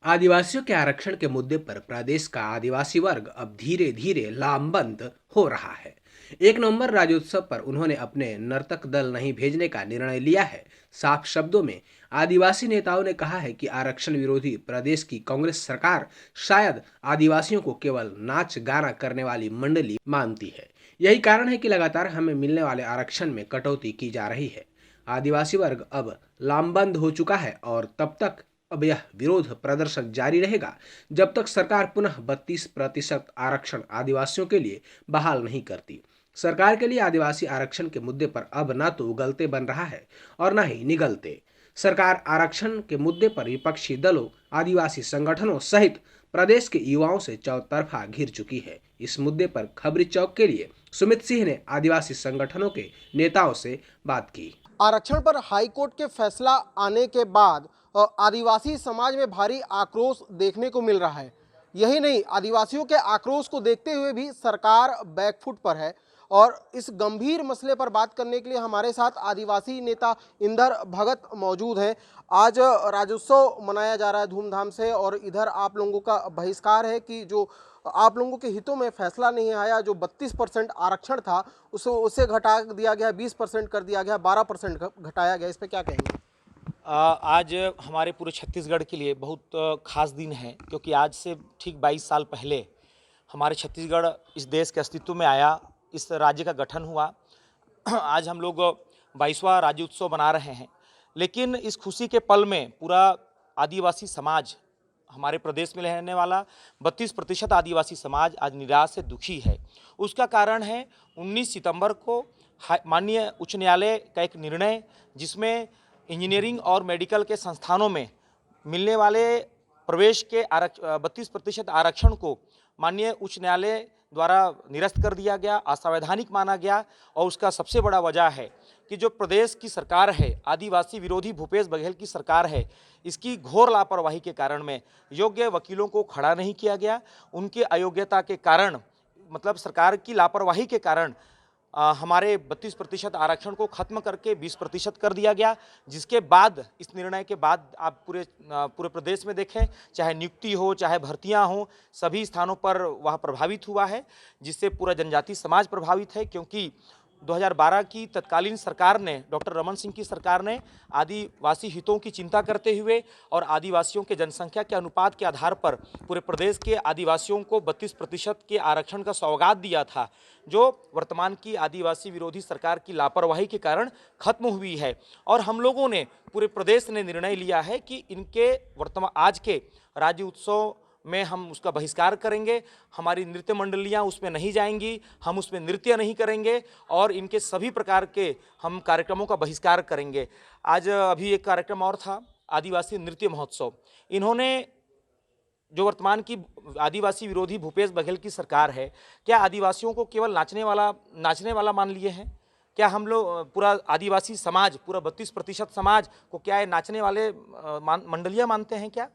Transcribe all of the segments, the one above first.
आदिवासियों के आरक्षण के मुद्दे पर प्रदेश का आदिवासी वर्ग अब धीरे धीरे लामबंद हो रहा है। 1 नवंबर राज्योत्सव पर उन्होंने अपने नर्तक दल नहीं भेजने का निर्णय लिया है। साफ शब्दों में आदिवासी नेताओं ने कहा है कि आरक्षण विरोधी प्रदेश की कांग्रेस सरकार शायद आदिवासियों को केवल नाच गाना करने वाली मंडली मानती है। यही कारण है कि लगातार हमें मिलने वाले आरक्षण में कटौती की जा रही है। आदिवासी वर्ग अब लामबंद हो चुका है और तब तक अब यह विरोध प्रदर्शन जारी रहेगा जब तक सरकार पुनः 32% आरक्षण आदिवासियों के लिए बहाल नहीं करती। सरकार के लिए आदिवासी आरक्षण के मुद्दे पर अब न तो उगलते बन रहा है और न ही निगलते। सरकार आरक्षण के मुद्दे पर विपक्षी दलों, आदिवासी संगठनों सहित प्रदेश के युवाओं से चौतरफा घिर चुकी है। इस मुद्दे पर खबरी चौक के लिए सुमित सिंह ने आदिवासी संगठनों के नेताओं से बात की। आरक्षण पर हाईकोर्ट के फैसला आने के बाद आदिवासी समाज में भारी आक्रोश देखने को मिल रहा है। यही नहीं, आदिवासियों के आक्रोश को देखते हुए भी सरकार बैकफुट पर है। और इस गंभीर मसले पर बात करने के लिए हमारे साथ आदिवासी नेता इंदर भगत मौजूद हैं। आज राज्योत्सव मनाया जा रहा है धूमधाम से, और इधर आप लोगों का बहिष्कार है कि जो आप लोगों के हितों में फैसला नहीं आया, जो 32% आरक्षण था उसे घटा दिया गया, 20% कर दिया गया, 12% घटाया गया। इस पे क्या कहेंगे? आज हमारे पूरे छत्तीसगढ़ के लिए बहुत खास दिन है, क्योंकि आज से ठीक 22 साल पहले हमारे छत्तीसगढ़ इस देश के अस्तित्व में आया, इस राज्य का गठन हुआ। आज हम लोग 22वां राज्य उत्सव मना रहे हैं, लेकिन इस खुशी के पल में पूरा आदिवासी समाज, हमारे प्रदेश में रहने वाला 32% आदिवासी समाज आज निराश से दुखी है। उसका कारण है 19 सितंबर को माननीय उच्च न्यायालय का एक निर्णय, जिसमें इंजीनियरिंग और मेडिकल के संस्थानों में मिलने वाले प्रवेश के 32% आरक्षण को माननीय उच्च न्यायालय द्वारा निरस्त कर दिया गया, असंवैधानिक माना गया। और उसका सबसे बड़ा वजह है कि जो प्रदेश की सरकार है, आदिवासी विरोधी भूपेश बघेल की सरकार है, इसकी घोर लापरवाही के कारण में योग्य वकीलों को खड़ा नहीं किया गया। उनकी अयोग्यता के कारण, मतलब सरकार की लापरवाही के कारण हमारे 32% आरक्षण को खत्म करके 20% कर दिया गया। जिसके बाद, इस निर्णय के बाद आप पूरे प्रदेश में देखें, चाहे नियुक्ति हो चाहे भर्तियां हो, सभी स्थानों पर वह प्रभावित हुआ है, जिससे पूरा जनजाति समाज प्रभावित है। क्योंकि 2012 की तत्कालीन सरकार ने, डॉक्टर रमन सिंह की सरकार ने आदिवासी हितों की चिंता करते हुए और आदिवासियों के जनसंख्या के अनुपात के आधार पर पूरे प्रदेश के आदिवासियों को 32% के आरक्षण का सौगात दिया था, जो वर्तमान की आदिवासी विरोधी सरकार की लापरवाही के कारण खत्म हुई है। और हम लोगों ने, पूरे प्रदेश ने निर्णय लिया है कि इनके आज के राज्य उत्सव में हम उसका बहिष्कार करेंगे। हमारी नृत्य मंडलियां उसमें नहीं जाएंगी, हम उसमें नृत्य नहीं करेंगे और इनके सभी प्रकार के हम कार्यक्रमों का बहिष्कार करेंगे। आज अभी एक कार्यक्रम और था, आदिवासी नृत्य महोत्सव। इन्होंने, जो वर्तमान की आदिवासी विरोधी भूपेश बघेल की सरकार है, क्या आदिवासियों को केवल नाचने वाला मान लिए हैं? क्या हम लोग पूरा आदिवासी समाज, पूरा 32% समाज को क्या ये नाचने वाले मंडलियां मानते हैं क्या?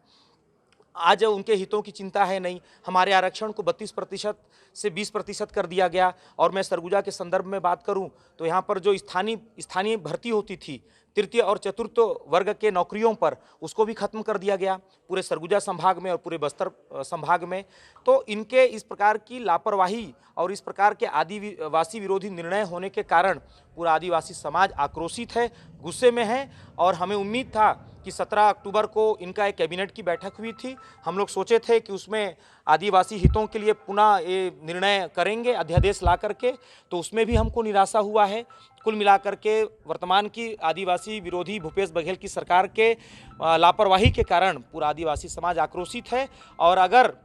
आज उनके हितों की चिंता है नहीं। हमारे आरक्षण को 32% से 20% कर दिया गया। और मैं सरगुजा के संदर्भ में बात करूं तो यहाँ पर जो स्थानीय भर्ती होती थी तृतीय और चतुर्थ वर्ग के नौकरियों पर, उसको भी खत्म कर दिया गया पूरे सरगुजा संभाग में और पूरे बस्तर संभाग में। तो इनके इस प्रकार की लापरवाही और इस प्रकार के आदिवासी विरोधी निर्णय होने के कारण पूरा आदिवासी समाज आक्रोशित है, गुस्से में है। और हमें उम्मीद था कि 17 अक्टूबर को इनका एक कैबिनेट की बैठक हुई थी। हम लोग सोचे थे कि उसमें आदिवासी हितों के लिए पुनः ये निर्णय करेंगे अध्यादेश ला करके, तो उसमें भी हमको निराशा हुआ है। कुल मिलाकर के वर्तमान की आदिवासी विरोधी भूपेश बघेल की सरकार के लापरवाही के कारण पूरा आदिवासी समाज आक्रोशित है। और अगर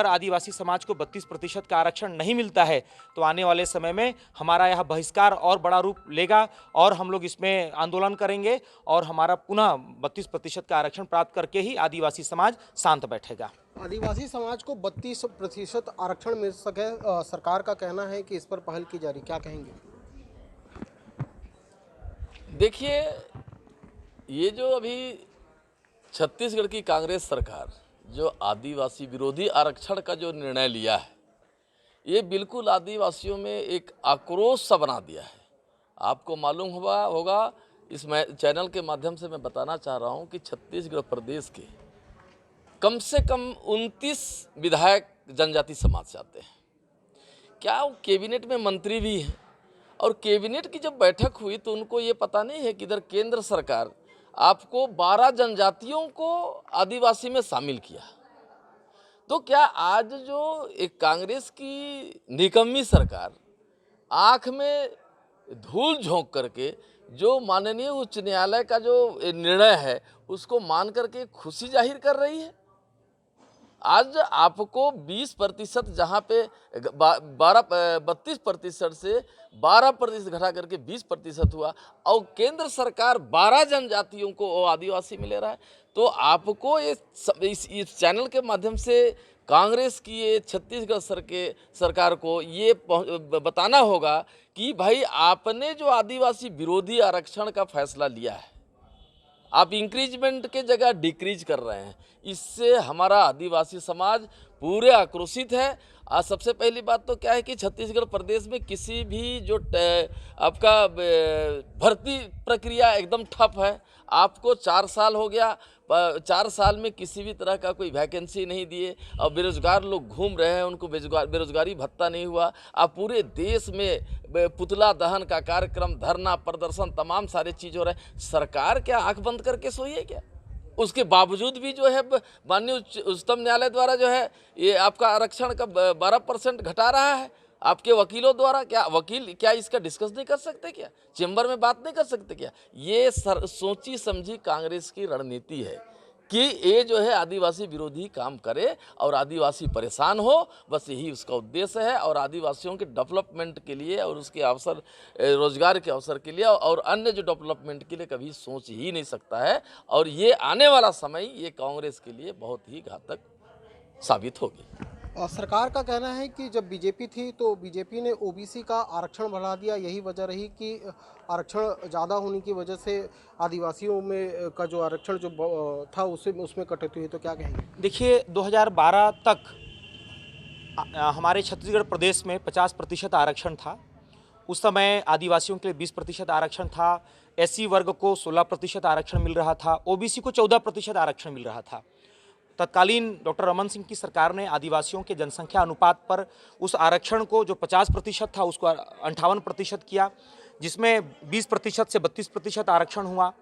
आदिवासी समाज को 32% का आरक्षण नहीं मिलता है तो आने वाले समय में हमारा यह बहिष्कार और बड़ा रूप लेगा और हम लोग इसमें आंदोलन करेंगे और हमारा पुनः 32% का आरक्षण प्राप्त करके ही आदिवासी समाज शांत बैठेगा। आदिवासी समाज को 32% आरक्षण मिल सके, सरकार का कहना है कि इस पर पहल की जा रही, क्या कहेंगे? देखिए, ये जो अभी छत्तीसगढ़ की कांग्रेस सरकार जो आदिवासी विरोधी आरक्षण का जो निर्णय लिया है, ये बिल्कुल आदिवासियों में एक आक्रोश सा बना दिया है। आपको मालूम होगा इस चैनल के माध्यम से मैं बताना चाह रहा हूँ कि छत्तीसगढ़ प्रदेश के कम से कम 29 विधायक जनजाति समाज से आते हैं। क्या वो कैबिनेट में मंत्री भी हैं? और कैबिनेट की जब बैठक हुई तो उनको ये पता नहीं है कि इधर केंद्र सरकार आपको 12 जनजातियों को आदिवासी में शामिल किया। तो क्या आज जो एक कांग्रेस की निकम्मी सरकार आंख में धूल झोंक करके जो माननीय उच्च न्यायालय का जो निर्णय है उसको मान करके खुशी जाहिर कर रही है? आज आपको 20% जहाँ पे 32% से 12% घटा करके 20% हुआ और केंद्र सरकार 12 जनजातियों को आदिवासी में ले रहा है। तो आपको इस चैनल के माध्यम से कांग्रेस की ये छत्तीसगढ़ सरकार को ये बताना होगा कि भाई आपने जो आदिवासी विरोधी आरक्षण का फैसला लिया है, आप इंक्रीजमेंट के जगह डिक्रीज कर रहे हैं। इससे हमारा आदिवासी समाज पूरे आक्रोशित है। आज सबसे पहली बात तो क्या है कि छत्तीसगढ़ प्रदेश में किसी भी जो आपका भर्ती प्रक्रिया एकदम ठप है। आपको 4 साल हो गया, 4 साल में किसी भी तरह का कोई वैकेंसी नहीं दिए और बेरोजगार लोग घूम रहे हैं, उनको बेरोजगारी भत्ता नहीं हुआ। आप पूरे देश में पुतला दहन का कार्यक्रम, धरना प्रदर्शन, तमाम सारे चीज़ हो रहे हैं। सरकार क्या आंख बंद करके सोई है क्या? उसके बावजूद भी जो है माननीय उच्चतम न्यायालय द्वारा जो है ये आपका आरक्षण का 12% घटा रहा है। आपके वकीलों द्वारा क्या वकील क्या इसका डिस्कस नहीं कर सकते क्या? चेंबर में बात नहीं कर सकते क्या? ये सोची समझी कांग्रेस की रणनीति है कि ये जो है आदिवासी विरोधी काम करे और आदिवासी परेशान हो, बस यही उसका उद्देश्य है। और आदिवासियों के डेवलपमेंट के लिए और उसके अवसर, रोजगार के अवसर के लिए और अन्य जो डेवलपमेंट के लिए कभी सोच ही नहीं सकता है। और ये आने वाला समय ये कांग्रेस के लिए बहुत ही घातक साबित होगी। और सरकार का कहना है कि जब बीजेपी थी तो बीजेपी ने ओबीसी का आरक्षण बढ़ा दिया, यही वजह रही कि आरक्षण ज़्यादा होने की वजह से आदिवासियों में का जो आरक्षण जो था उसमें कटौती हुई। तो क्या कहेंगे? देखिए, 2012 तक हमारे छत्तीसगढ़ प्रदेश में 50% आरक्षण था। उस समय आदिवासियों के लिए 20% आरक्षण था। एससी वर्ग को 16% आरक्षण मिल रहा था। ओबीसी को 14% आरक्षण मिल रहा था। तत्कालीन डॉक्टर रमन सिंह की सरकार ने आदिवासियों के जनसंख्या अनुपात पर उस आरक्षण को जो 50% था उसको 58% किया, जिसमें 20% से 32% आरक्षण हुआ।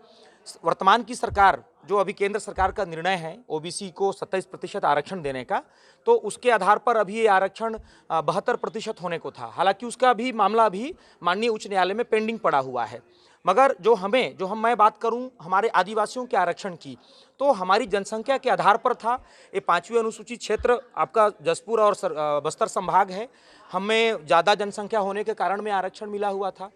वर्तमान की सरकार जो अभी केंद्र सरकार का निर्णय है ओबीसी को 27% आरक्षण देने का, तो उसके आधार पर अभी ये आरक्षण 72% होने को था। हालांकि उसका भी मामला अभी माननीय उच्च न्यायालय में पेंडिंग पड़ा हुआ है। मगर मैं बात करूं हमारे आदिवासियों के आरक्षण की, तो हमारी जनसंख्या के आधार पर था। ये 5वीं अनुसूचित क्षेत्र आपका जसपुर और बस्तर संभाग है। हमें ज़्यादा जनसंख्या होने के कारण में आरक्षण मिला हुआ था।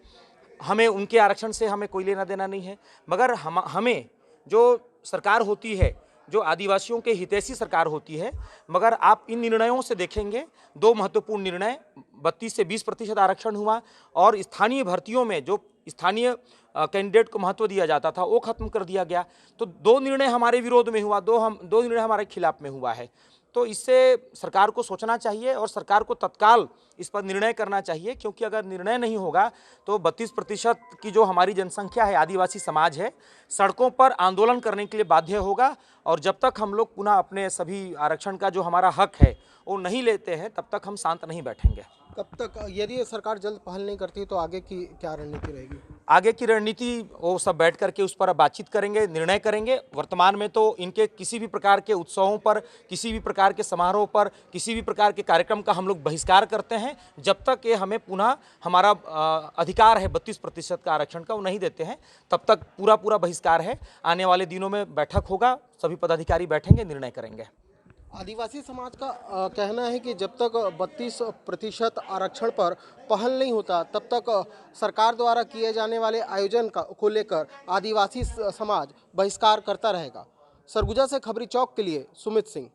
हमें उनके आरक्षण से हमें कोई लेना देना नहीं है। मगर हमें जो सरकार होती है, जो आदिवासियों के हितैषी सरकार होती है, मगर आप इन निर्णयों से देखेंगे 2 महत्वपूर्ण निर्णय, 32 से 20% आरक्षण हुआ और स्थानीय भर्तियों में जो स्थानीय कैंडिडेट को महत्व दिया जाता था वो खत्म कर दिया गया। तो 2 निर्णय हमारे विरोध में हुआ, 2 निर्णय हमारे खिलाफ में हुआ है। तो इससे सरकार को सोचना चाहिए और सरकार को तत्काल इस पर निर्णय करना चाहिए, क्योंकि अगर निर्णय नहीं होगा तो 32% की जो हमारी जनसंख्या है, आदिवासी समाज है, सड़कों पर आंदोलन करने के लिए बाध्य होगा। और जब तक हम लोग पुनः अपने सभी आरक्षण का जो हमारा हक है वो नहीं लेते हैं, तब तक हम शांत नहीं बैठेंगे। कब तक, यदि सरकार जल्द पहल नहीं करती तो आगे की क्या रणनीति रहेगी? आगे की रणनीति वो सब बैठ करके उस पर बातचीत करेंगे, निर्णय करेंगे। वर्तमान में तो इनके किसी भी प्रकार के उत्सवों पर, किसी भी प्रकार के समारोह पर, किसी भी प्रकार के कार्यक्रम का हम लोग बहिष्कार करते हैं। जब तक ये हमें पुनः हमारा अधिकार है 32% का आरक्षण का वो नहीं देते हैं, तब तक पूरा बहिष्कार है। आने वाले दिनों में बैठक होगा, सभी पदाधिकारी बैठेंगे, निर्णय करेंगे। आदिवासी समाज का कहना है कि जब तक 32% आरक्षण पर पहल नहीं होता तब तक सरकार द्वारा किए जाने वाले आयोजन को लेकर आदिवासी समाज बहिष्कार करता रहेगा। सरगुजा से खबरी चौक के लिए सुमित सिंह।